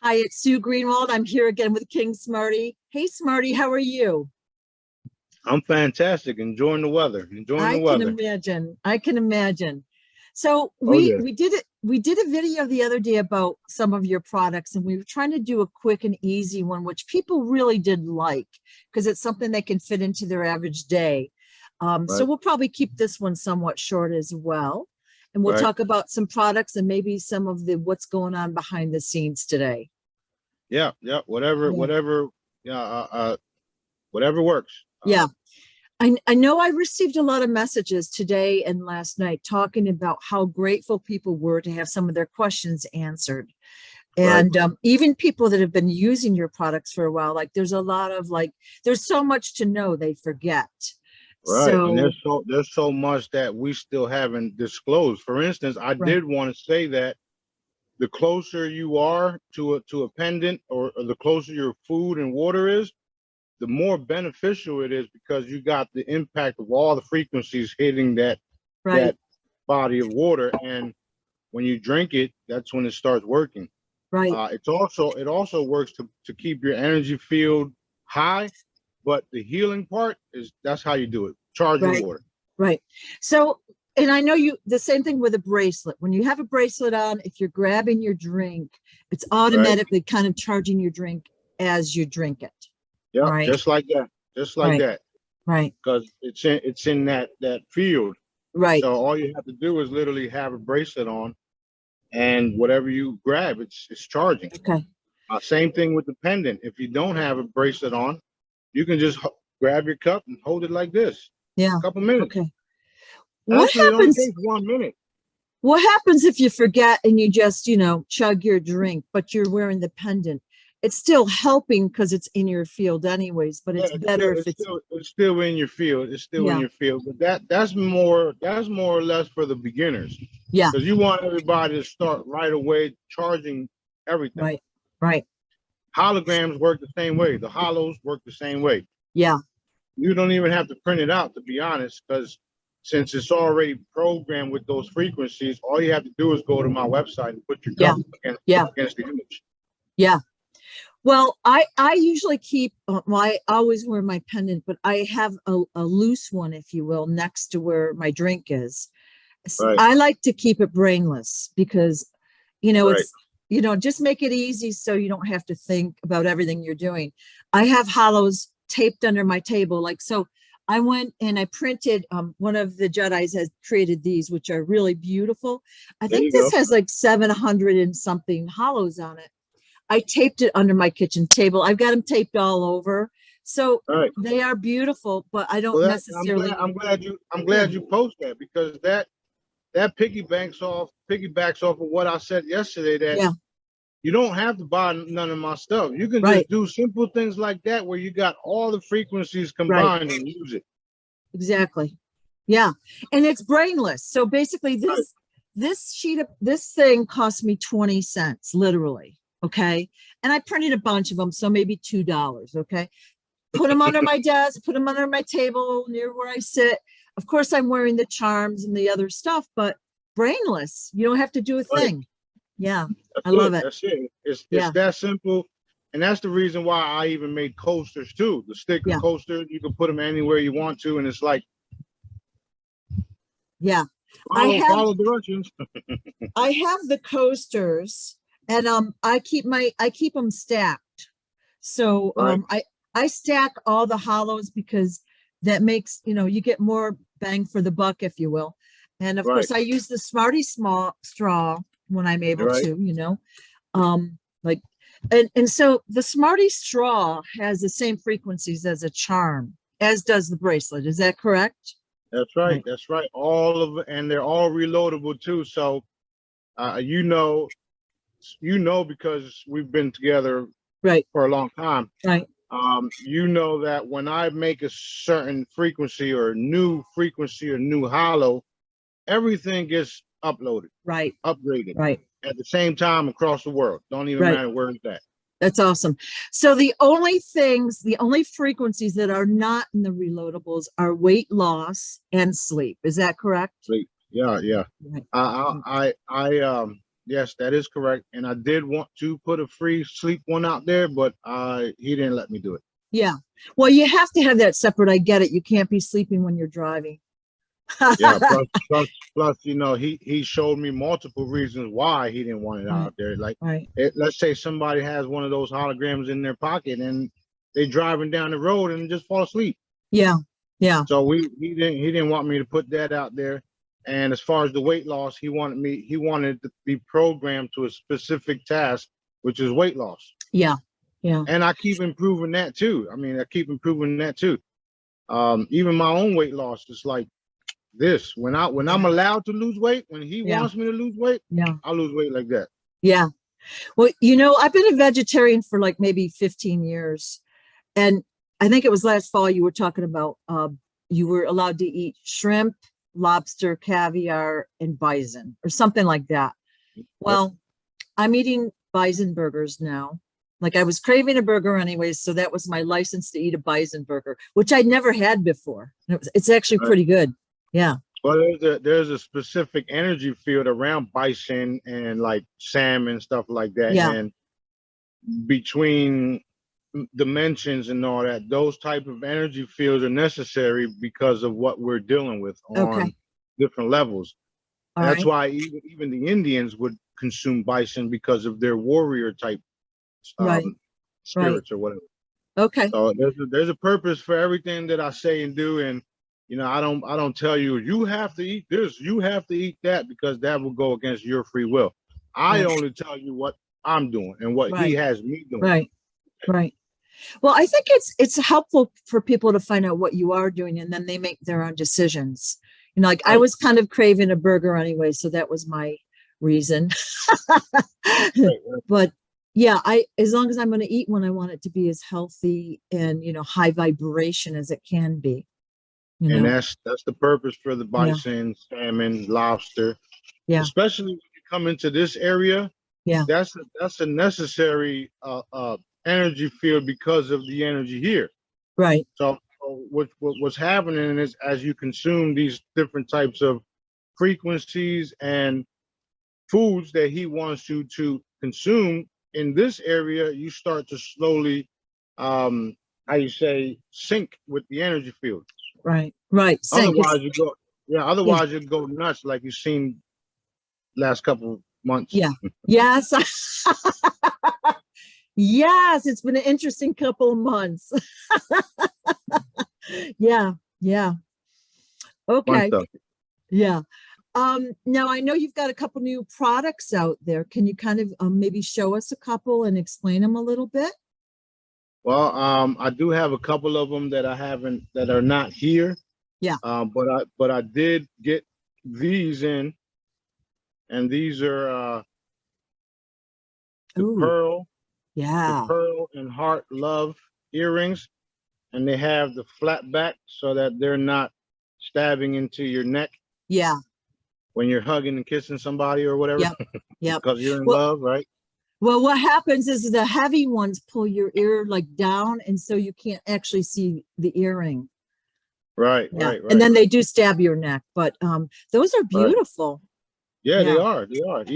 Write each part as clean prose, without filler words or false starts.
Hi, it's Sue Greenwald. I'm here again with King Smarty. Hey, Smarty, how are you? I'm fantastic. Enjoying the weather. Enjoying the I can weather. imagine. I can imagine. So Oh we yeah. we did it. We did a video the other day about some of your products, and we were trying to do a quick and easy one, which people really did like because it's something they can fit into their average day. So Right. we'll probably keep this one somewhat short as well, and we'll Right. talk about some products and maybe some of the what's going on behind the scenes today. Yeah. Yeah. Whatever. Yeah. Whatever. Yeah. Whatever works. Yeah. I know I received a lot of messages today and last night talking about how grateful people were to have some of their questions answered. Right. And even people that have been using your products for a while, like there's a lot of like, there's so much to know they forget. Right. And So, there's so much that we still haven't disclosed. For instance, I right, did want to say that the closer you are to a pendant, or the closer your food and water is, the more beneficial it is because you got the impact of all the frequencies hitting right, that body of water, and when you drink it, that's when it starts working. right. It also works to keep your energy field high, but the healing part is that's how you do it. Charge your Right. water. Right. So, and I know you, the same thing with a bracelet. When you have a bracelet on, if you're grabbing your drink, it's Right. automatically kind of charging your drink as you drink it. All Yep. right. Just like that. Just like Right. that. Right. Because it's in that field. Right. So all you have to do is literally have a bracelet on, and whatever you grab, it's charging. Okay. Same thing with the pendant. If you don't have a bracelet on, you can just grab your cup and hold it like this. Yeah. A couple minutes. Okay. What Actually, it only happens? takes 1 minute. What happens if you forget and you just, chug your drink, but you're wearing the pendant? It's still helping because it's in your field anyways, but Yeah, it's better if it's, it's still in your field. It's still in yeah, your field. But that's more or less for the beginners, yeah, because you want everybody to start right away charging everything. right, right. Holograms work the same way. The hollows work the same way. Yeah, You don't even have to print it out, to be honest, because since it's already programmed with those frequencies, all you have to do is go to my website and put your yeah, cup yeah, against the image. yeah. Well, I usually keep, well, I always wear my pendant, but I have a loose one, if you will, next to where my drink is. Right, I like to keep it brainless because, right, it's, just make it easy so you don't have to think about everything you're doing. I have hollows taped under my table. Like, so I went and I printed, one of the Jedis has created these, which are really beautiful. I there think you this go. has like 700 and something hollows on it. I taped it under my kitchen table. I've got them taped all over. So All right. they are beautiful, but I don't Well, I'm glad. necessarily, I'm yeah, glad you post that, because that piggybacks off of what I said yesterday. That yeah, you don't have to buy none of my stuff. You can right, just do simple things like that, where you got all the frequencies right, combined and use it. exactly. Yeah. And it's brainless. So basically Right. this thing cost me 20 cents, literally. Okay. And I printed a bunch of them. So maybe $2. Okay. Put them under my desk, put them under my table near where I sit. Of course, I'm wearing the charms and the other stuff, but brainless. You don't have to do a Right. thing. Yeah. That's I love it. it. That's it. It's Yeah. that simple, and that's the reason why I even made coasters too. The sticker Yeah. coaster, you can put them anywhere you want to, and it's like Yeah. I follow have follow directions. I have the coasters and I keep them stacked. So Right. I stack all the hollows because that makes, you get more bang for the buck, if you will. And of Right. course I use the Smarty small straw when I'm able Right. to, like and so the Smarty straw has the same frequencies as a charm, as does the bracelet. Is that correct? That's right. Right. That's right. All of it, and they're all reloadable too. So, uh, you know, because we've been together Right. for a long time. Right. You know that when I make a certain frequency or new frequency or new hollow, everything gets uploaded, Right. upgraded Right. at the same time across the world. Don't even Right. matter where it's at. That's awesome. So the only frequencies that are not in the reloadables are weight loss and sleep. Is that correct? Sleep. Yeah, yeah. Right. I Yes, that is correct. And I did want to put a free sleep one out there, but he didn't let me do it. Yeah. Well, you have to have that separate. I get it. You can't be sleeping when you're driving. Yeah, plus, he showed me multiple reasons why he didn't want it Right. out there. Like, Right. let's say somebody has one of those holograms in their pocket and they driving down the road and just fall asleep. Yeah. Yeah. So he didn't want me to put that out there. And as far as the weight loss, he wanted to be programmed to a specific task, which is weight loss. Yeah. Yeah. And I keep improving that too. I mean, I keep improving that too. Even my own weight loss is like this. When I'm allowed to lose weight, when he Yeah. wants me to lose weight, Yeah. I'll lose weight like that. Yeah. Well, I've been a vegetarian for like maybe 15 years. And I think it was last fall you were talking about you were allowed to eat shrimp, lobster, caviar, and bison or something like that. Well, I'm eating bison burgers now. Like I was craving a burger anyways, so that was my license to eat a bison burger, which I'd never had before. It's actually pretty good. Yeah. Well, there's a specific energy field around bison and like salmon, stuff like that. Yeah. And between dimensions and all that, those type of energy fields are necessary because of what we're dealing with on different levels. That's why even the Indians would consume bison because of their warrior type spirits or whatever. Okay. So there's a purpose for everything that I say and do, and I don't tell you have to eat this, you have to eat that, because that will go against your free will. I only tell you what I'm doing and what he has me doing. Right. Right. Well, I think it's helpful for people to find out what you are doing, and then they make their own decisions. Like I was kind of craving a burger anyway, so that was my reason. But yeah, as long as I'm going to eat one, I want it to be as healthy and high vibration as it can be. And that's the purpose for the bison, salmon, lobster. Yeah. Especially when you come into this area. Yeah. That's a necessary energy field because of the energy here. Right. So what's happening is, as you consume these different types of frequencies and foods that he wants you to consume in this area, you start to slowly, sync with the energy field. Right. Right. Otherwise you go nuts like you've seen last couple of months. Yeah. Yes. Yes, it's been an interesting couple of months. Yeah. Okay. Yeah. Now I know you've got a couple new products out there. Can you kind of maybe show us a couple and explain them a little bit? Well, I do have a couple of them that are not here. Yeah. But I did get these in, and these are the pearl and heart love earrings, and they have the flat back so that they're not stabbing into your neck. Yeah. When you're hugging and kissing somebody or whatever. Yeah. Because you're in love, right? Well, what happens is the heavy ones pull your ear like down, and so you can't actually see the earring. Right. And then they do stab your neck, but those are beautiful. Yeah, they are.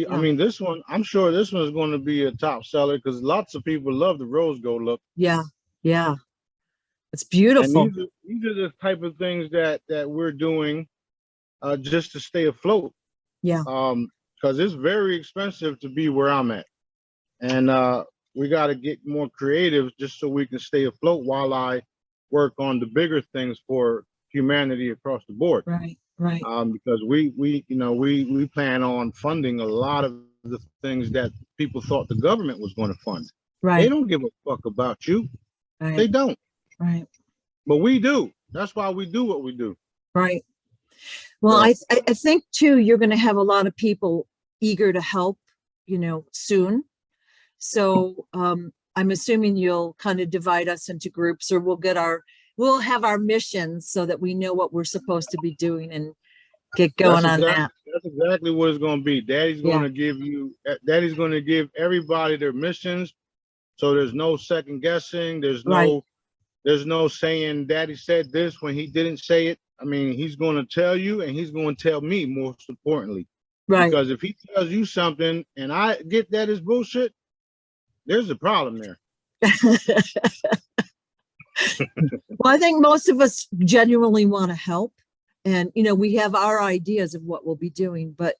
I mean, this one, I'm sure this one is going to be a top seller because lots of people love the rose gold look. Yeah. It's beautiful. And these are the type of things that we're doing just to stay afloat. Yeah. Because it's very expensive to be where I'm at. And we got to get more creative just so we can stay afloat while I work on the bigger things for humanity across the board. Right. Because we plan on funding a lot of the things that people thought the government was going to fund. Right. They don't give a fuck about you. Right. They don't. Right. But we do. That's why we do what we do. Right. Well, I think too, you're going to have a lot of people eager to help, soon. So I'm assuming you'll kind of divide us into groups, or we'll have our missions so that we know what we're supposed to be doing and get going on that. That's exactly what it's going to be. Daddy's going to give everybody their missions. So there's no second guessing. There's no saying Daddy said this when he didn't say it. I mean, he's going to tell you, and he's going to tell me, most importantly. Right. Because if he tells you something and I get that is bullshit, there's a problem there. Well, I think most of us genuinely want to help. And, we have our ideas of what we'll be doing. But,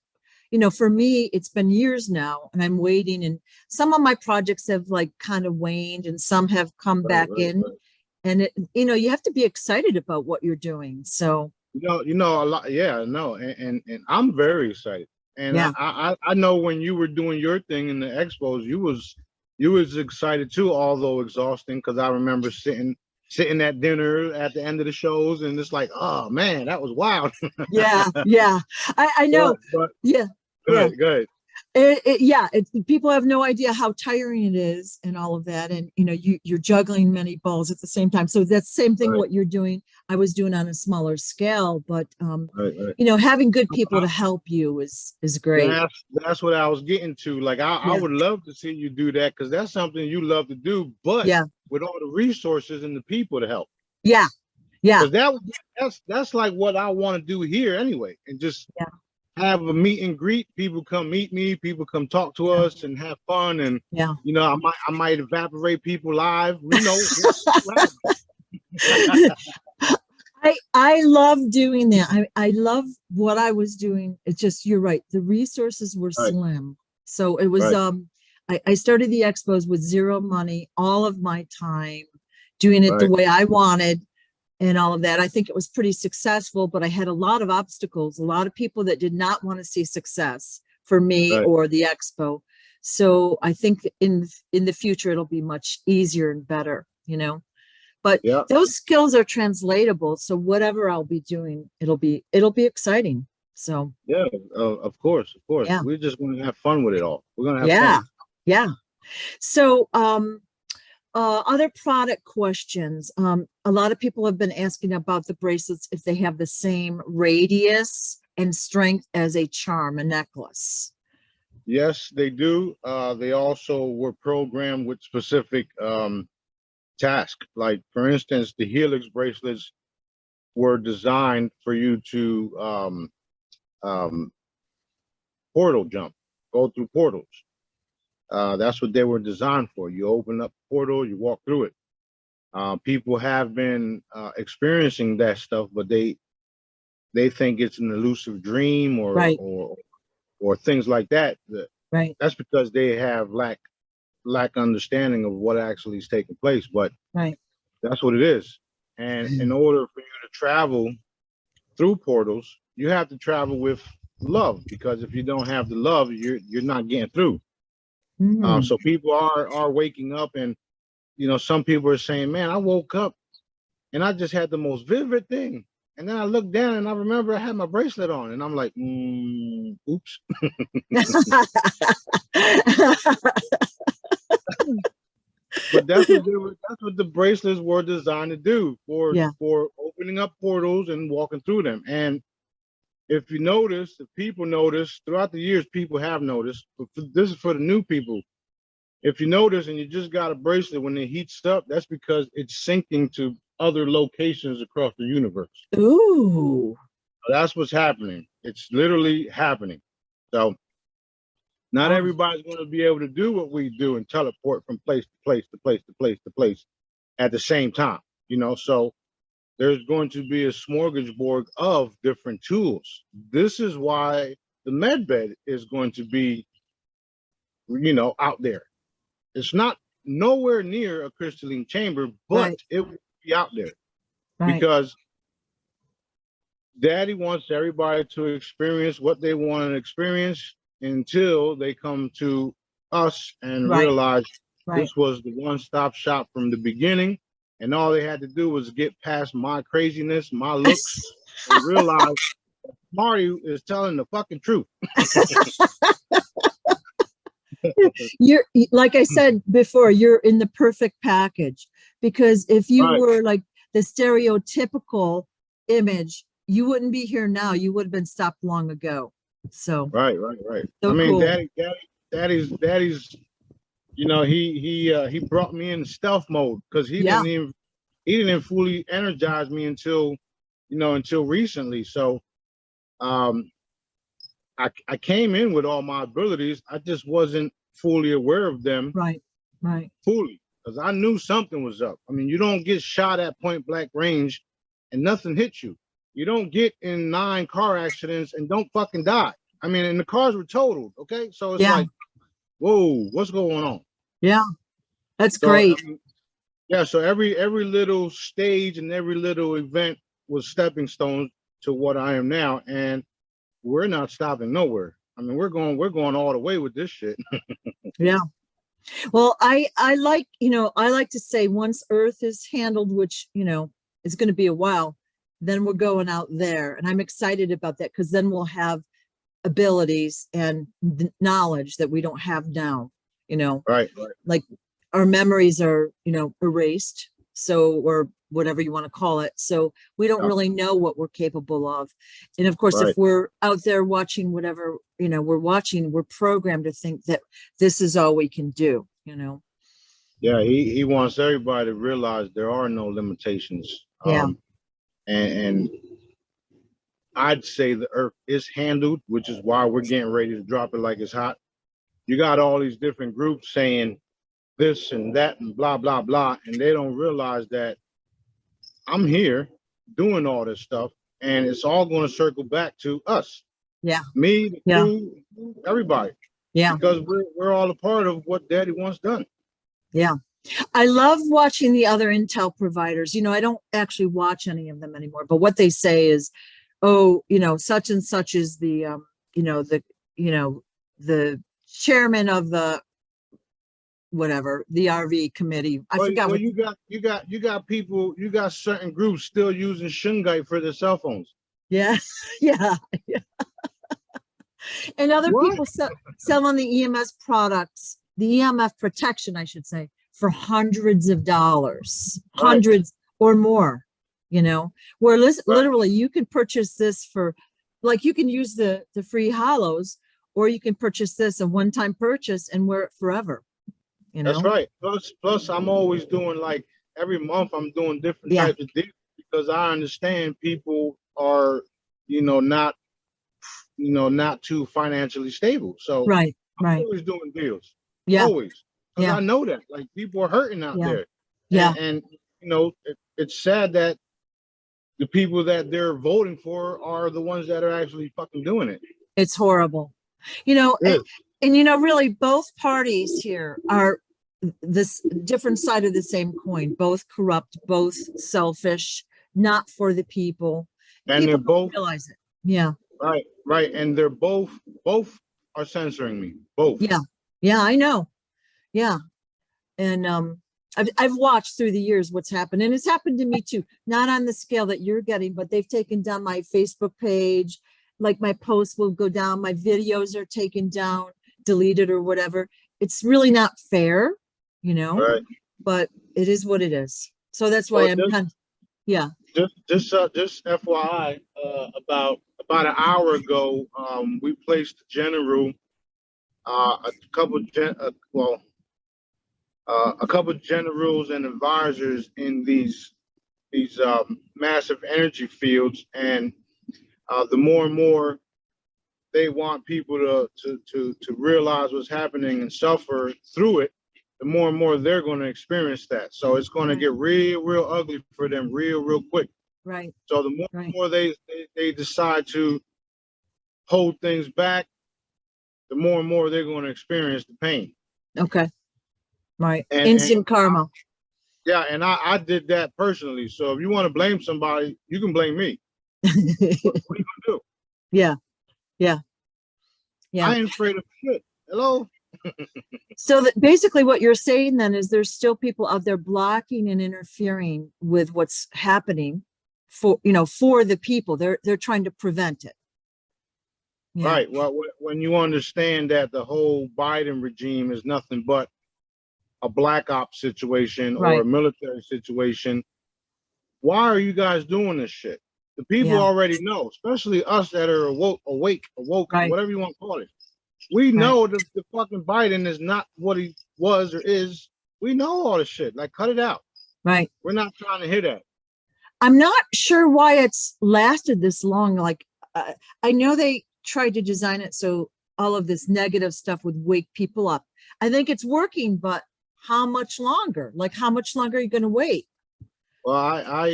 for me, it's been years now and I'm waiting. And some of my projects have like kind of waned and some have come back in. Right. And, you have to be excited about what you're doing. So, A lot. Yeah, no. And I'm very excited. And yeah. I know when you were doing your thing in the expos, you was excited too, although exhausting, because I remember sitting at dinner at the end of the shows and it's like, oh man, that was wild. Yeah. Yeah. I know. But Yeah. Yeah. good. People have no idea how tiring it is and all of that. And, you're juggling many balls at the same time. So that's the same thing Right. what you're doing. I was doing on a smaller scale, but, Right. having good people to help you is great. That's what I was getting to. Like I Yeah. would love to see you do that because that's something you love to do, but Yeah. with all the resources and the people to help. Yeah. Yeah. Because that's like what I want to do here anyway, and just have a meet and greet. People come meet me. People come talk to us and have fun. And Yeah. I might evaporate people live. I love doing that. I love what I was doing. It's just, you're right. The resources were Right. slim. So it was, Right. I started the expos with zero money, all of my time, doing it the Right. way I wanted and all of that. I think it was pretty successful, but I had a lot of obstacles, a lot of people that did not want to see success for me Right. or the expo. So I think in the future, it'll be much easier and better, but Yeah. those skills are translatable. So whatever I'll be doing, it'll be exciting. So Yeah. Of course. yeah. We're just going to have fun with it all. We're going to have Yeah. fun. Yeah. So, other product questions. A lot of people have been asking about the bracelets, if they have the same radius and strength as a charm, a necklace. Yes, they do. They also were programmed with specific task. Like for instance, the Helix bracelets were designed for you to um, portal jump, go through portals. That's what they were designed for. You open up a portal, you walk through it. People have been experiencing that stuff, but they think it's an elusive dream Right. or things like that. Right. That's because they have lack understanding of what actually is taking place. But Right. that's what it is. And in order for you to travel through portals, you have to travel with love, because if you don't have the love, you're not getting through. Mm. So people are waking up, and some people are saying, "Man, I woke up and I just had the most vivid thing." And then I looked down and I remember I had my bracelet on, and I'm like, "Oops." But that's what the bracelets were designed to do, for opening up portals and walking through them. And if people notice throughout the years, people have noticed, but this is for the new people. If you notice and you just got a bracelet, when it heats up, that's because it's syncing to other locations across the universe. Ooh. That's what's happening. It's literally happening. So not everybody's going to be able to do what we do and teleport from place to place to place to place to place at the same time. So there's going to be a smorgasbord of different tools. This is why the med bed is going to be, out there. It's not nowhere near a crystalline chamber, but it will be out there because Daddy wants everybody to experience what they want to experience until they come to us and realize this was the one-stop shop from the beginning. And all they had to do was get past my craziness, my looks, and realize Smarty is telling the fucking truth. You're, like I said before, you're in the perfect package, because if you were like the stereotypical image, you wouldn't be here now. You would have been stopped long ago. So right. So I mean, cool. Daddy's he brought me in stealth mode, because he didn't fully energize me until recently. So I came in with all my abilities. I just wasn't fully aware of them Right. Right. fully because I knew something was up. I mean, you don't get shot at point blank range and nothing hits you. You don't get in 9 car accidents and don't fucking die. I mean, and the cars were totaled. Okay, so it's Yeah. like, whoa, what's going on? Yeah. That's So great. I mean, yeah, so every little stage and every little event was stepping stones to what I am now, and we're not stopping nowhere. I mean, we're going all the way with this shit. Yeah. Well, I like, I like to say once Earth is handled, which, is going to be a while, then we're going out there. And I'm excited about that because then we'll have abilities and knowledge that we don't have now, Right. like our memories are, erased. So, or whatever you want to call it. So we don't Yeah. really know what we're capable of. And of course, Right. if we're out there watching whatever, we're watching, we're programmed to think that this is all we can do, Yeah, he wants everybody to realize there are no limitations. Yeah. And I'd say the Earth is handled, which is why we're getting ready to drop it like it's hot. You got all these different groups saying this and that and blah blah blah, and they don't realize that I'm here doing all this stuff, and it's all going to circle back to us. Yeah. Me, the Yeah. crew, everybody. Yeah. Because we're all a part of what Daddy wants done. Yeah. I love watching the other Intel providers. I don't actually watch any of them anymore, but what they say is, oh, such and such is the, the chairman of the, whatever, the RV committee. I forgot. Well, you got people, you got certain groups still using shungite for their cell phones. Yeah. Yeah. And other What? people selling the EMS products, the EMF protection, I should say, for hundreds of dollars, hundreds or more, where literally you can purchase this for, like, you can use the free hollows, or you can purchase this a one-time purchase and wear it forever. That's right. Plus, I'm always doing, like, every month I'm doing different types of deals because I understand people are, not too financially stable. So I'm always doing deals. Yeah. Always. Because I know that, like, people are hurting out there. Yeah. And it's sad that the people that they're voting for are the ones that are actually fucking doing it. It's horrible. And really both parties here are this different side of the same coin, both corrupt, both selfish, not for the people. And people they're both realize it. Yeah. Right. And they're both are censoring me. Both. Yeah. Yeah, I know. Yeah. And I've watched through the years what's happened, and it's happened to me too, not on the scale that you're getting, but they've taken down my Facebook page. Like, my posts will go down, my videos are taken down, deleted or whatever. It's really not fair, Right. but it is what it is. So that's why Just FYI, about an hour ago, we placed general, a couple generals and advisors in these massive energy fields, and the more and more they want people to realize what's happening and suffer through it, the more and more they're going to experience that. So it's going to get real ugly for them real quick. Right. So the more and more they decide to hold things back, the more and more they're going to experience the pain. Okay. Right. Instant karma. Yeah, and I did that personally. So if you want to blame somebody, you can blame me. What are you gonna do? Yeah. I ain't afraid of shit. Hello. So basically what you're saying then is there's still people out there blocking and interfering with what's happening for the people. They're trying to prevent it. Yeah. Right. Well, when you understand that the whole Biden regime is nothing but a black ops situation or a military situation, why are you guys doing this shit? The people already know, especially us that are awake, whatever you want to call it. We know that the fucking Biden is not what he was or is. We know all this shit. Like, cut it out. Right. We're not trying to hear that. I'm not sure why it's lasted this long. Like, I know tried to design it so all of this negative stuff would wake people up. I think it's working, but how much longer? Like, how much longer are you going to wait? Well, I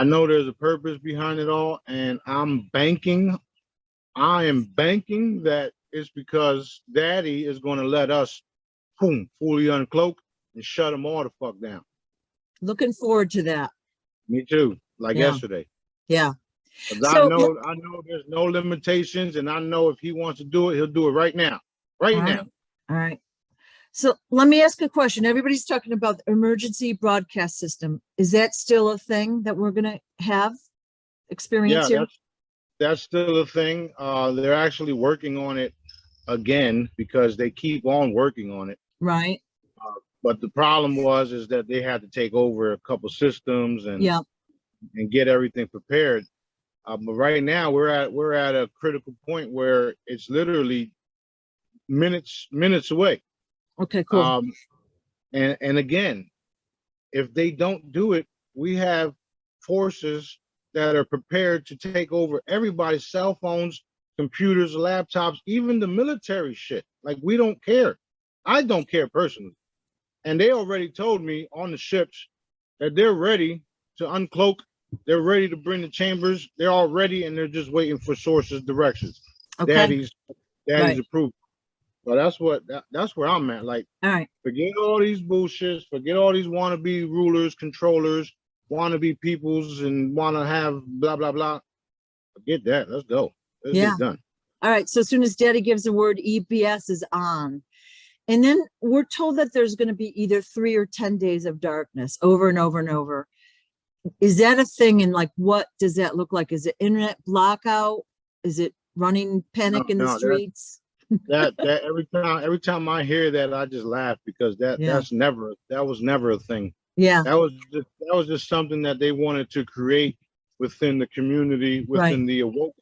know there's a purpose behind it all, and I am banking that it's because Daddy is going to let us, boom, fully uncloak and shut them all the fuck down. Looking forward to that. Me too, like Yeah. yesterday. Yeah. 'Cause I So, know there's no limitations, and I know if he wants to do it, he'll do it right now. Right all now. right. All right. So let me ask a question. Everybody's talking about the emergency broadcast system. Is that still a thing that we're going to have experience Yeah, here? that's still a thing. They're actually working on it again because they keep on working on it. Right. But the problem is that they had to take over a couple systems and Yeah. and get everything prepared. But right now we're at a critical point where it's literally minutes away. Okay, cool. And again, if they don't do it, we have forces that are prepared to take over everybody's cell phones, computers, laptops, even the military shit. Like, we don't care. I don't care personally. And they already told me on the ships that they're ready to uncloak. They're ready to bring the chambers. They're all ready, and they're just waiting for sources' directions. Okay. Daddy's Right. approval. So that's where I'm at. Like, All right. forget all these bullshits. Forget all these wannabe rulers, controllers, wannabe peoples, and want to have blah blah blah. Forget that. Let's go. Let's get Yeah. it done. All right. So as soon as Daddy gives the word, EBS is on. And then we're told that there's going to be either 3 or 10 days of darkness over and over and over. Is that a thing? And like, what does that look like? Is it internet blackout? Is it running panic in the streets? That every time I hear that, I just laugh because that was never a thing. Yeah. That was just something that they wanted to create within the community, within the awoke,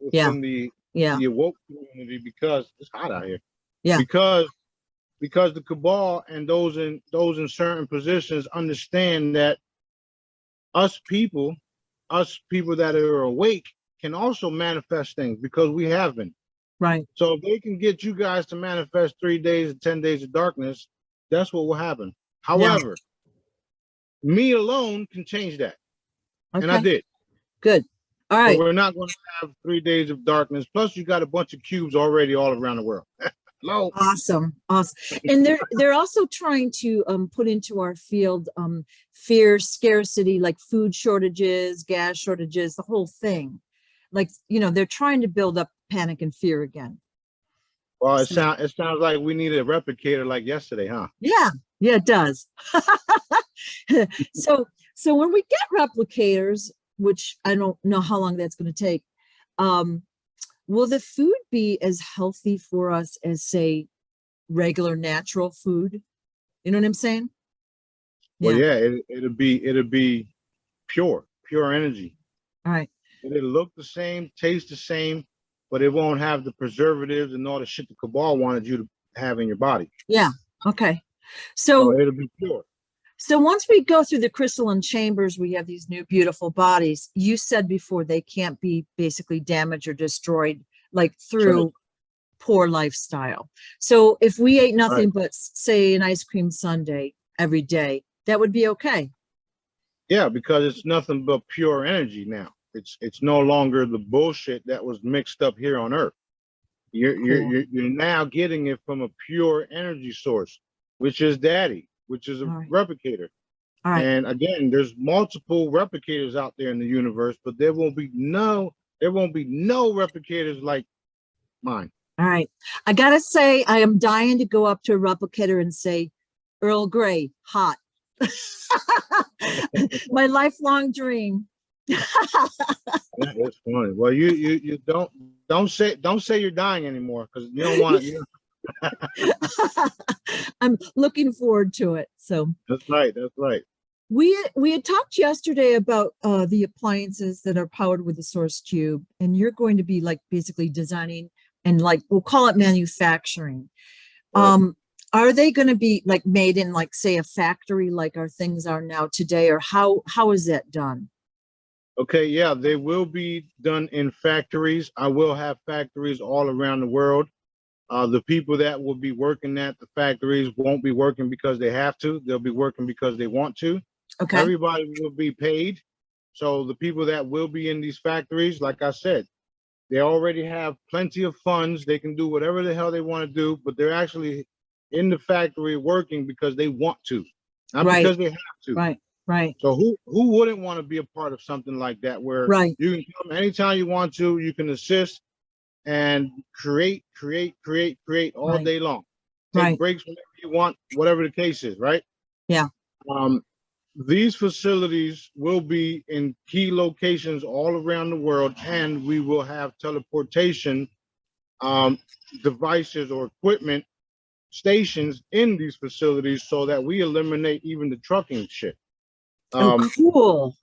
within the awoke community, because it's hot out here. Yeah. Because the cabal and those in certain positions understand that us people that are awake can also manifest things, because we have been. Right. So if they can get you guys to manifest 3 days and 10 days of darkness, that's what will happen. However, me alone can change that. Okay. And I did. Good. All right. So we're not going to have 3 days of darkness. Plus, you got a bunch of cubes already all around the world. Hello. Awesome. And they're also trying to put into our field fear, scarcity, like food shortages, gas shortages, the whole thing. Like, they're trying to build up panic and fear again. Well, it sounds like we need a replicator like yesterday, huh? Yeah, it does. So when we get replicators, which I don't know how long that's going to take, will the food be as healthy for us as, say, regular natural food? You know what I'm saying? Well, yeah, it'll be pure energy. All right. It'll look the same, taste the same, but it won't have the preservatives and all the shit the cabal wanted you to have in your body. Yeah. Okay. So it'll be pure. So once we go through the crystalline chambers, we have these new beautiful bodies. You said before they can't be basically damaged or destroyed, like through poor lifestyle. So if we ate nothing but, say, an ice cream sundae every day, that would be okay. Yeah, because it's nothing but pure energy now. It's no longer the bullshit that was mixed up here on Earth. You're now getting it from a pure energy source, which is Daddy, which is a replicator. All right. And again, there's multiple replicators out there in the universe, but there won't be no replicators like mine. All right. I gotta say, I am dying to go up to a replicator and say, Earl Grey, hot. My lifelong dream. That's funny. Well, you don't say you're dying anymore, because you don't want to. I'm looking forward to it. So that's right. We had talked yesterday about the appliances that are powered with the Source Cube, and you're going to be like basically designing and like we'll call it manufacturing. Right. Are they going to be like made in like say a factory like our things are now today, or how is that done? Okay, yeah, they will be done in factories. I will have factories all around the world. The people that will be working at the factories won't be working because they have to. They'll be working because they want to. Okay. Everybody will be paid. So the people that will be in these factories, like I said, they already have plenty of funds. They can do whatever the hell they want to do, but they're actually in the factory working because they want to, not Right. because they have to. Right. Right. So who wouldn't want to be a part of something like that where Right. you can come anytime you want to, you can assist and create all Right. day long. Take Right. breaks whenever you want, whatever the case is, right? Yeah. Um, these facilities will be in key locations all around the world, and we will have teleportation devices or equipment stations in these facilities so that we eliminate even the trucking shit. Oh, cool.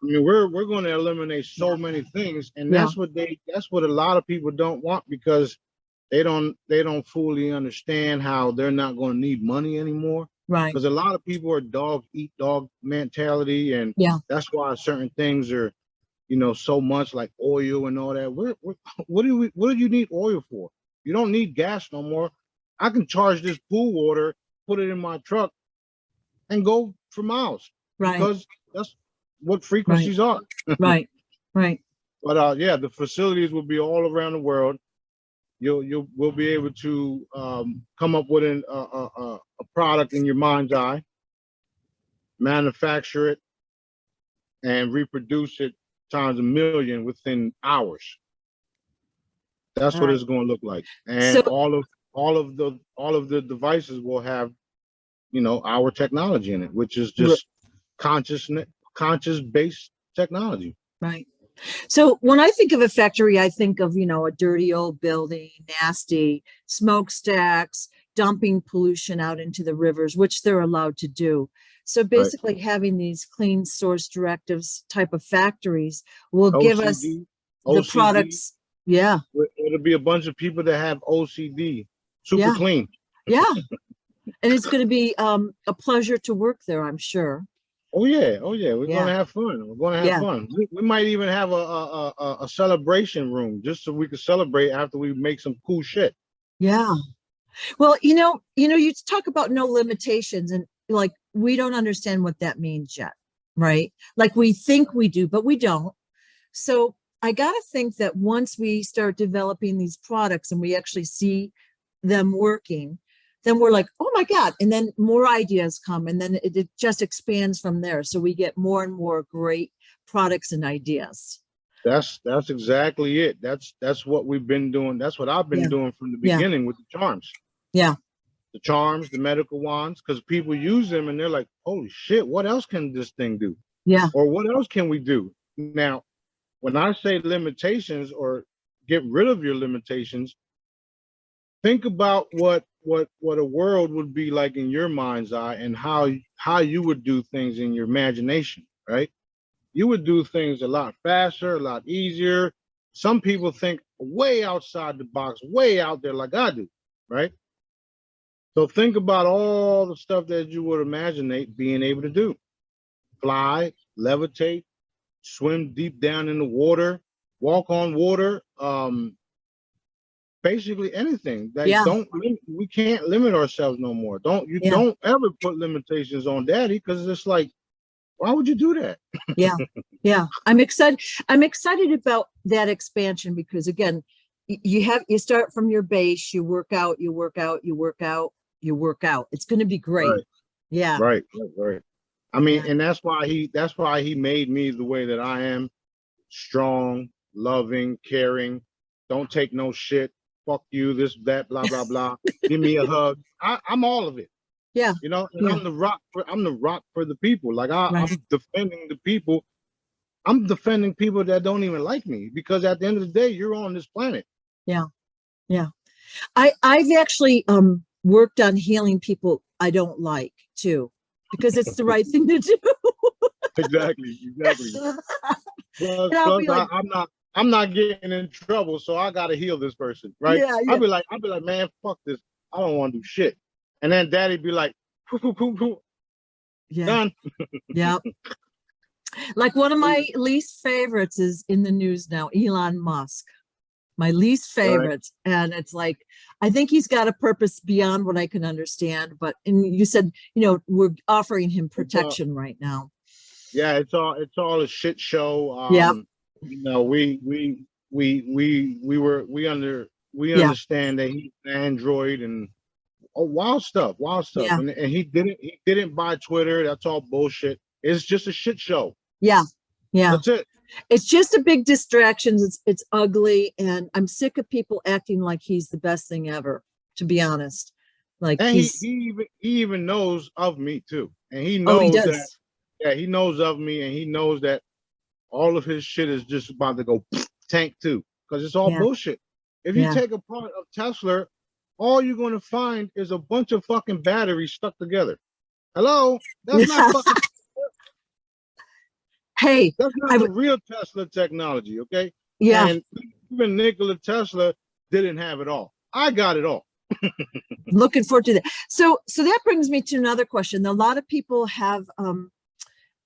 I mean, we're going to eliminate so many things, and Yeah. that's what a lot of people don't want because they don't fully understand how they're not going to need money anymore. Right. Because a lot of people are dog eat dog mentality, and Yeah. that's why certain things are, so much like oil and all that. What do you need oil for? You don't need gas no more. I can charge this pool water, put it in my truck, and go for miles Right. because that's what Right. frequencies are. Right. Right. But yeah, the facilities will be all around the world. We'll be able to come up with a product in your mind's eye, manufacture it, and reproduce it times a million within hours. That's All what right. it's going to look like, and So all of the devices will have our technology in it, which is r- just conscious based technology. right. So when I think of a factory, I think of, a dirty old building, nasty smokestacks, dumping pollution out into the rivers, which they're allowed to do. So Right. basically having these clean source directives type of factories will give us OCD, the OCD. products. Yeah. It'll be a bunch of people that have OCD, super Yeah. clean. Yeah. And it's going to be a pleasure to work there, I'm sure. Oh yeah, we're Yeah. gonna have fun. We're gonna have Yeah. fun. We might even have a celebration room just so we can celebrate after we make some cool shit. Yeah. Well, you talk about no limitations, and like we don't understand what that means yet, right? Like we think we do, but we don't. So I gotta think that once we start developing these products and we actually see them working, then we're like, oh my God. And then more ideas come, and then it just expands from there. So we get more and more great products and ideas. That's exactly it. That's what we've been doing. That's what I've been Yeah. doing from the Yeah. beginning with the charms. Yeah. The charms, the medical wands, because people use them and they're like, holy shit, what else can this thing do? Yeah. Or what else can we do? Now, when I say limitations or get rid of your limitations, think about what a world would be like in your mind's eye and how you would do things in your imagination, right? You would do things a lot faster, a lot easier. Some people think way outside the box, way out there like I do, right? So think about all the stuff that you would imagine being able to do. Fly, levitate, swim deep down in the water, walk on water, basically anything. Like Yeah. we can't limit ourselves no more. Yeah. Don't ever put limitations on daddy because it's like, why would you do that? Yeah. Yeah. I'm excited. I'm excited about that expansion because again, you start from your base, you work out, you work out, you work out, you work out. It's going to be great. Right, Yeah. right. I mean, Yeah. and that's why he made me the way that I am, strong, loving, caring, don't take no shit, fuck you, this, that, blah, blah, blah. Give me a hug. I'm all of it. Yeah. And Yeah. I'm the rock for the people. Like Right. I'm defending the people. I'm defending people that don't even like me because at the end of the day, you're on this planet. Yeah. Yeah. I've actually worked on healing people I don't like too, because it's the right thing to do. Exactly. Plus, And I'll plus be like, I'm not getting in trouble, so I gotta heal this person, right? yeah, I'll yeah, be like, man, fuck this. I don't want to do shit. And then daddy be like, poo, poo, poo, poo, yeah, done. yeah. Like one of my least favorites is in the news now, Elon Musk. My least Right. favorite. And it's like, I think he's got a purpose beyond what I can understand. But, and you said, we're offering him It's all, protection right now. yeah, it's all a shit show. Yeah. You know, we Yeah. understand that he's an android and wild stuff, wild stuff. Yeah. And he didn't buy Twitter. That's all bullshit. It's just a shit show. Yeah. Yeah. That's it. It's just a big distraction. It's ugly. And I'm sick of people acting like he's the best thing ever, to be honest. Like And he he's, he even knows of me too. And he oh, he knows that, does. yeah, he knows of me, and he knows that all of his shit is just about to go tank too. Because it's all Yeah. bullshit. If you Yeah. take a part of Tesla, all you're gonna find is a bunch of fucking batteries stuck together. Hello? That's not fucking Hey, that's not the real Tesla technology, okay? yeah. And even Nikola Tesla didn't have it all. I got it all. Looking forward to that. So that brings me to another question. A lot of people have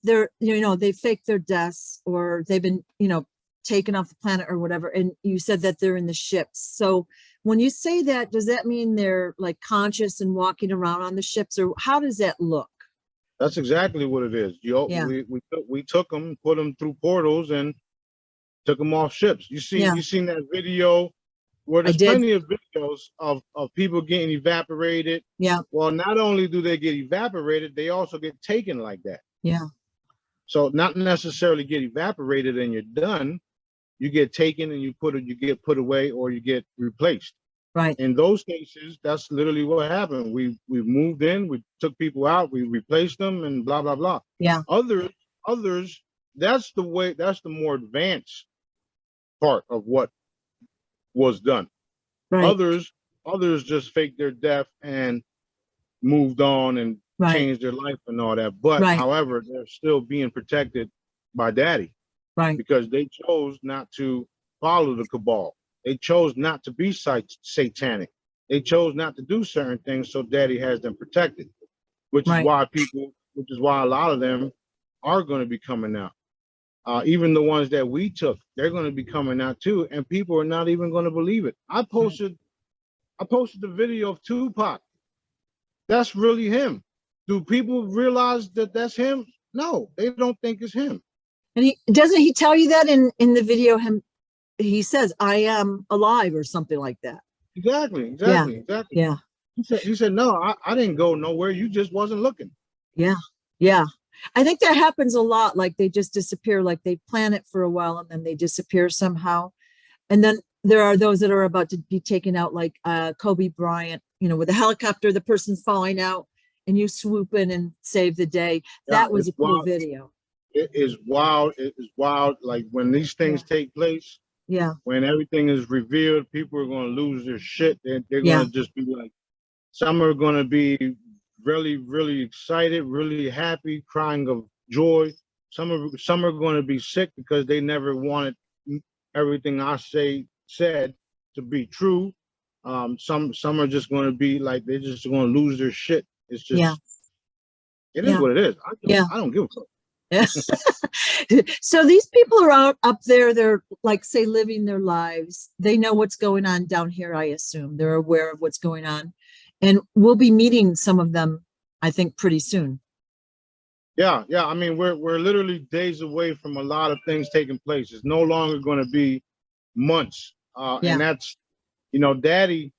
they're they fake their deaths, or they've been taken off the planet or whatever, and you said that they're in the ships. So when you say that, does that mean they're like conscious and walking around on the ships, or how does that look? That's exactly what it is. Yeah. We took them, put them through portals, and took them off ships. Yeah. You seen that video where I there's did. plenty of videos of people getting evaporated. Yeah. Well, not only do they get evaporated, they also get taken like that. Yeah. So not necessarily get evaporated and you're done. You get taken and you get put away, or you get replaced. Right. In those cases, that's literally what happened. We moved in, we took people out, we replaced them, and blah blah blah. Yeah. Others, that's the more advanced part of what was done. Right. Others just faked their death and moved on and Right. changed their life and all that. But Right. however, they're still being protected by Daddy, Right. because they chose not to follow the cabal. They chose not to be satanic. They chose not to do certain things, so Daddy has them protected, which is Right. why a lot of them are going to be coming out. Even the ones that we took, they're going to be coming out too, and people are not even going to believe it. I posted the video of Tupac. That's really him. Do people realize that that's him? No, they don't think it's him. And he tell you that in the video, he says, "I am alive," or something like that. Exactly. Yeah. He said, no, I didn't go nowhere. You just wasn't looking. Yeah. Yeah. I think that happens a lot. Like they just disappear, like they plan it for a while and then they disappear somehow. And then there are those that are about to be taken out, like Kobe Bryant, with a helicopter, the person's falling out and you swoop in and save the day. Yeah, That was a cool wild. video. It is wild. It is wild. Like when these things take place, Yeah. when everything is revealed, people are going to lose their shit. They're Yeah. going to just be like, some are going to be really, really excited, really happy, crying of joy. Some are going to be sick because they never wanted everything I said to be true. Some are just going to be like, they're just going to lose their shit. It's just, Yeah. it is Yeah. what it is. Yeah. I don't give a fuck. Yeah. So these people are out up there, they're like, say, living their lives. They know what's going on down here, I assume. They're aware of what's going on. And we'll be meeting some of them, I think, pretty soon. Yeah. I mean, we're literally days away from a lot of things taking place. It's no longer going to be months. And that's, Daddy,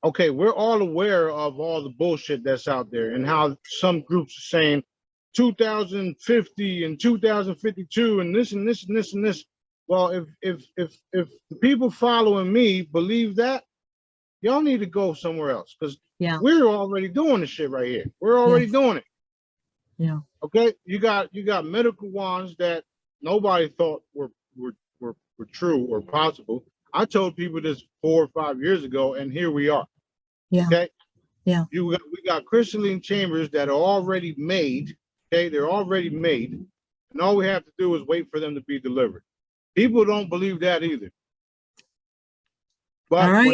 okay, we're all aware of all the bullshit that's out there and how some groups are saying 2050 and 2052 and this and this and this and this. Well, if the people following me believe that, y'all need to go somewhere else, because we're already doing the shit right here. We're already doing it. Yeah. Okay. You got medical wands that nobody thought were true or possible. I told people this 4 or 5 years ago, and here we are. Yeah. Okay. Yeah. We got crystalline chambers that are already made. Okay, they're already made, and all we have to do is wait for them to be delivered. People don't believe that either. But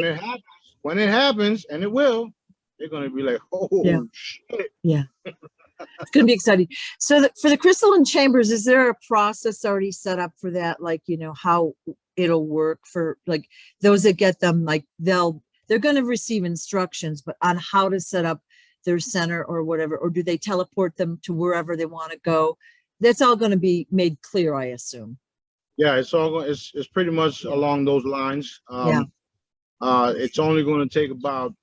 when it happens, and it will, they're gonna be like, "Oh shit!" Yeah. It's going to be exciting. So for the crystalline chambers, is there a process already set up for that? Like, you know, how it'll work for like those that get them, like they're going to receive instructions, but on how to set up their center or whatever, or do they teleport them to wherever they want to go? That's all going to be made clear, I assume. Yeah, it's all going. It's pretty much along those lines. Yeah. It's only going to take about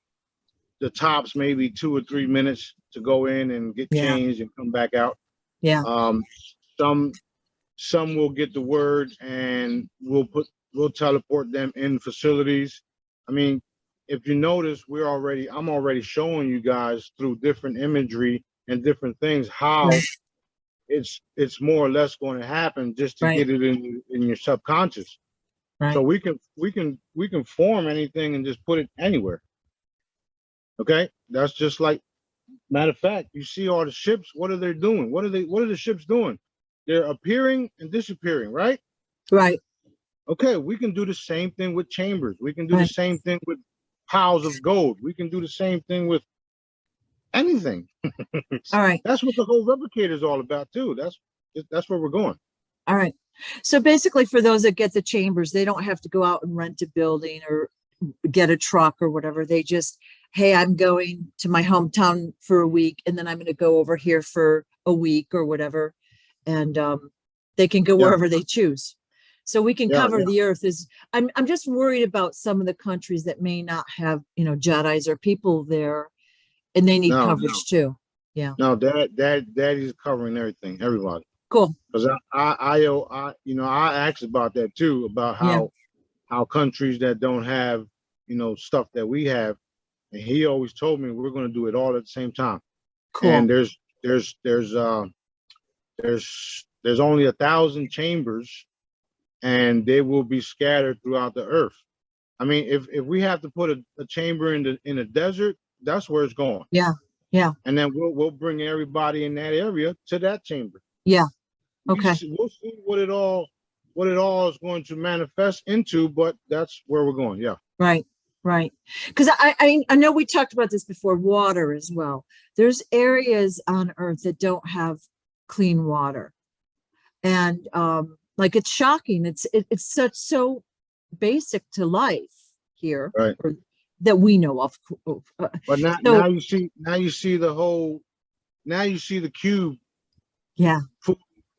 the tops maybe 2 or 3 minutes to go in and get Yeah. changed and come back out. Yeah. Some will get the word and we'll teleport them in facilities. I mean, if you notice, I'm already showing you guys through different imagery and different things how Right. it's more or less going to happen just to Right. get it in your subconscious. Right. So we can form anything and just put it anywhere. Okay, that's just like, matter of fact, you see all the ships. What are they doing? What are the ships doing? They're appearing and disappearing, right? Right. Okay, we can do the same thing with chambers. We can do the Right. same thing with piles of gold. We can do the same thing with anything. All right. That's what the whole replicator is all about too. That's where we're going. All right. So basically for those that get the chambers, they don't have to go out and rent a building or get a truck or whatever. They just, hey, I'm going to my hometown for a week and then I'm going to go over here for a week or whatever. And they can go wherever they choose. So we can cover the earth. I'm just worried about some of the countries that may not have, you know, Jedis or people there and they need coverage too. Yeah. No, Daddy's covering everything, everybody. Cool. Because I asked about that too, about how countries that don't have, you know, stuff that we have, and he always told me we're going to do it all at the same time. Cool. And there's only 1,000 chambers, and they will be scattered throughout the earth. I mean, if we have to put a chamber in the desert, that's where it's going. Yeah. Yeah. And then we'll bring everybody in that area to that chamber. Yeah. Okay. We'll see what it all is going to manifest into, but that's where we're going. Yeah. Right. Right. Because I know we talked about this before, water as well. There's areas on Earth that don't have clean water. And like it's shocking. It's so basic to life here, right, or, that we know of. But now you see the cube, yeah,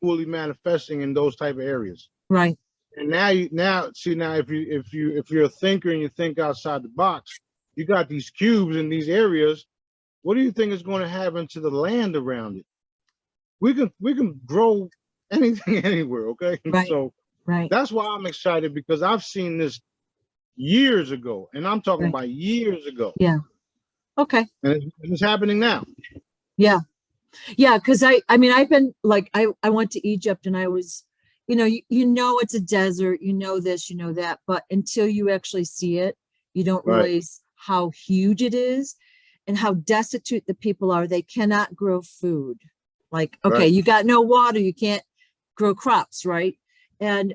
fully manifesting in those type of areas. Right. And now if you're a thinker and you think outside the box, you got these cubes in these areas. What do you think is going to happen to the land around it? We can grow anything anywhere. Okay. Right. So that's why I'm excited, because I've seen this years ago, and I'm talking about years ago. Yeah. Okay. And it's happening now. Yeah. Yeah. Because I mean, I've been like, I went to Egypt and I was, you know, it's a desert, you know this, you know that, but until you actually see it, you don't realize how huge it is and how destitute the people are. They cannot grow food. Like, okay, you got no water, you can't grow crops, right? And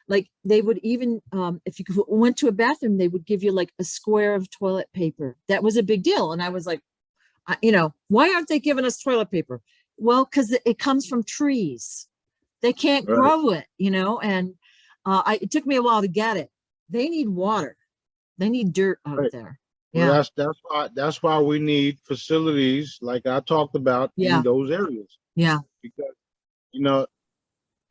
like they would even, if you went to a bathroom, they would give you like a square of toilet paper. That was a big deal. And I was like, you know, why aren't they giving us toilet paper? Well, because it comes from trees. They can't grow it, you know, and it took me a while to get it. They need water. They need dirt out there. Yeah. Well, that's why we need facilities like I talked about in those areas. Yeah. Because, you know,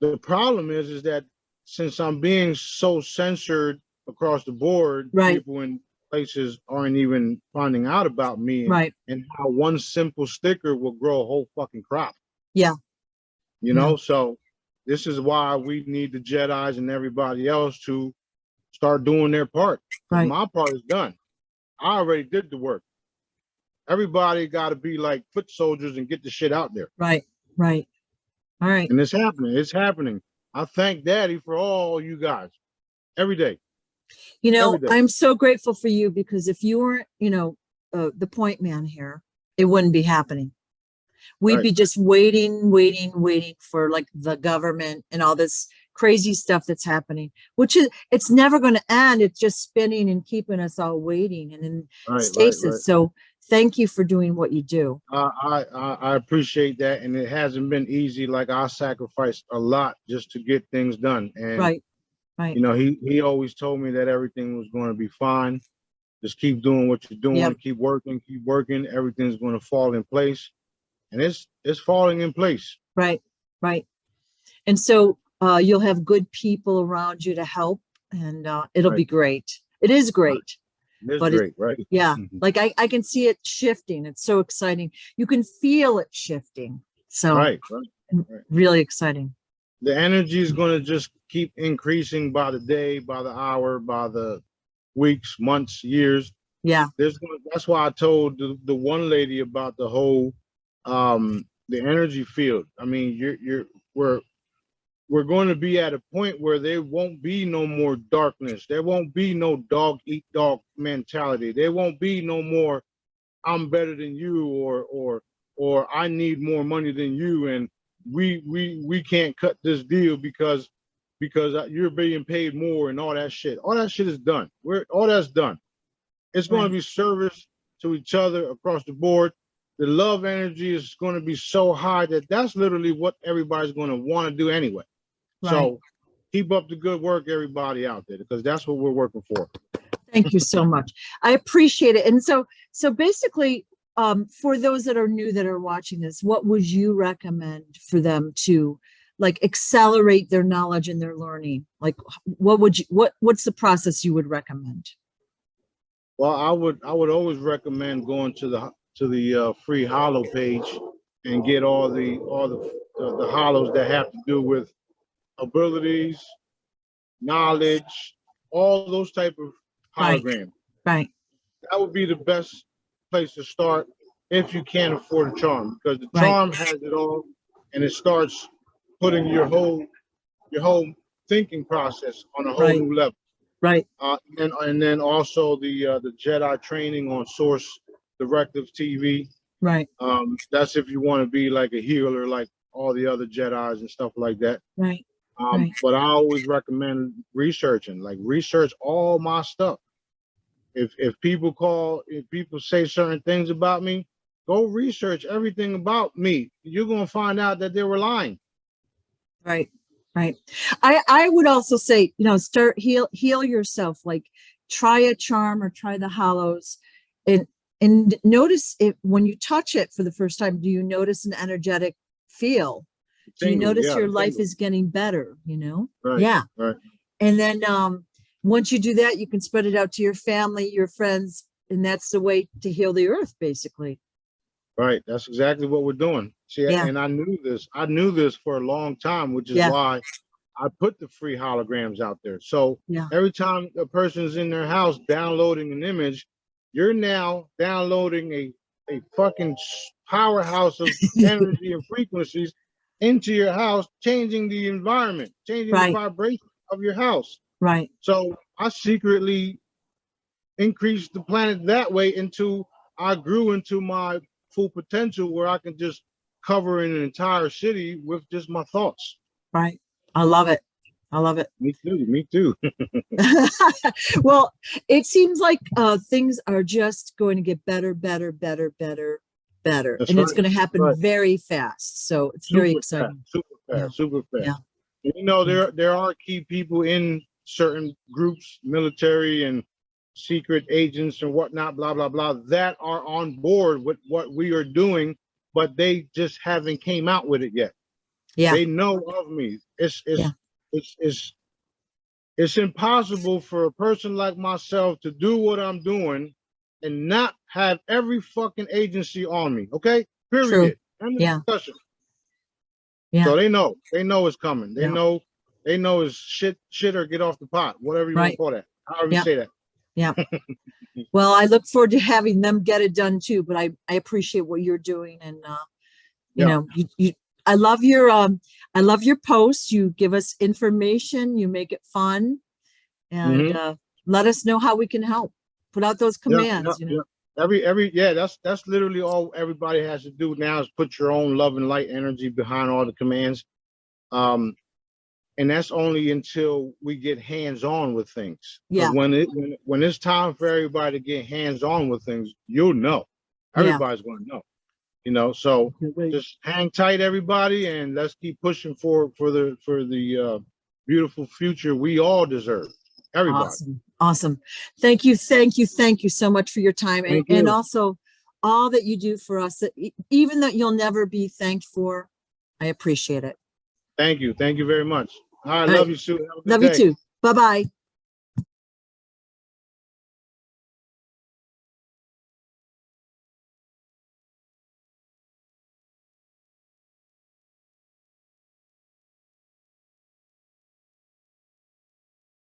the problem is that since I'm being so censored across the board, people in places aren't even finding out about me and how one simple sticker will grow a whole fucking crop. Yeah. You know, so this is why we need the Jedis and everybody else to start doing their part. My part is done. I already did the work. Everybody got to be like foot soldiers and get the shit out there. Right. All right. And it's happening. It's happening. I thank Daddy for all you guys every day. You know, I'm so grateful for you, because if you weren't, you know, the point man here, it wouldn't be happening. We'd be just waiting for like the government and all this crazy stuff that's happening, which is, it's never going to end. It's just spinning and keeping us all waiting and in stasis. So thank you for doing what you do. I appreciate that, and it hasn't been easy. Like, I sacrificed a lot just to get things done, and Right. you know, he always told me that everything was going to be fine. Just keep doing what you're doing, keep working, everything's going to fall in place, and it's falling in place. Right. And so you'll have good people around you to help, and it'll be great. It is great. It's great, right? Yeah. Like I can see it shifting. It's so exciting. You can feel it shifting. So really exciting. The energy is going to just keep increasing by the day, by the hour, by the weeks, months, years. Yeah. That's why I told the one lady about the whole the energy field. I mean, we're going to be at a point where there won't be no more darkness. There won't be no dog eat dog mentality. There won't be no more I'm better than you, or I need more money than you, and we can't cut this deal because you're being paid more, and all that shit. All that shit is done. All that's done. It's going to be service to each other across the board. The love energy is going to be so high that's literally what everybody's going to want to do anyway. So keep up the good work, everybody out there, because that's what we're working for. Thank you so much. I appreciate it. And so basically, for those that are new that are watching this, what would you recommend for them to like accelerate their knowledge and their learning? Like, what's the process you would recommend? Well, I would always recommend going to the free holo page and get all the holos that have to do with abilities, knowledge, all those type of holograms. Right. That would be the best place to start if you can't afford a charm, because the charm has it all, and it starts putting your whole thinking process on a whole new level. Right. And then also the Jedi training on Source Directive TV. Right. That's if you want to be like a healer, like all the other Jedis and stuff like that. Right. But I always recommend researching, like research all my stuff. If people say certain things about me, go research everything about me. You're going to find out that they were lying. Right. I would also say, start heal yourself, like try a charm or try the hollows, and notice it when you touch it for the first time. Do you notice an energetic feel? Do you notice your life is getting better? Right. And then once you do that, you can spread it out to your family, your friends, and that's the way to heal the earth, basically. Right. That's exactly what we're doing. See, and I knew this for a long time, which is why I put the free holograms out there. So every time a person's in their house downloading an image, you're now downloading a fucking powerhouse of energy and frequencies into your house, changing the environment, changing the vibration of your house. Right. So I secretly increased the planet that way until I grew into my full potential, where I can just cover an entire city with just my thoughts. Right. I love it. Me too. Well, it seems like things are just going to get better. That's It's going to happen very fast. So it's very exciting. Super fast. Yeah. There are key people in certain groups, military and secret agents and whatnot, blah, blah, blah, that are on board with what we are doing, but they just haven't came out with it yet. Yeah. They know of me. It's impossible for a person like myself to do what I'm doing and not have every fucking agency on me. Okay? Period. Discussion. Yeah. So they know it's coming. They know it's shit or get off the pot, whatever you want to call that. However you say that. Yeah. Well, I look forward to having them get it done too, but I appreciate what you're doing. And I love your posts. You give us information, you make it fun, and let us know how we can help. Put out those commands. That's literally all everybody has to do now, is put your own love and light energy behind all the commands. And that's only until we get hands-on with things. 'Cause Yeah. when it's time for everybody to get hands-on with things, you'll know. Yeah. Everybody's going to know. You know, so just hang tight, everybody, and let's keep pushing for the beautiful future we all deserve. Everybody. Awesome. Awesome. Thank you. Thank you. Thank you so much for your time. And, Thank you. and also all that you do for us, that even that you'll never be thanked for. I appreciate it. Thank you. Thank you very much. All right. All Love right. you, Sue. Have a good Love you day. too. Bye-bye.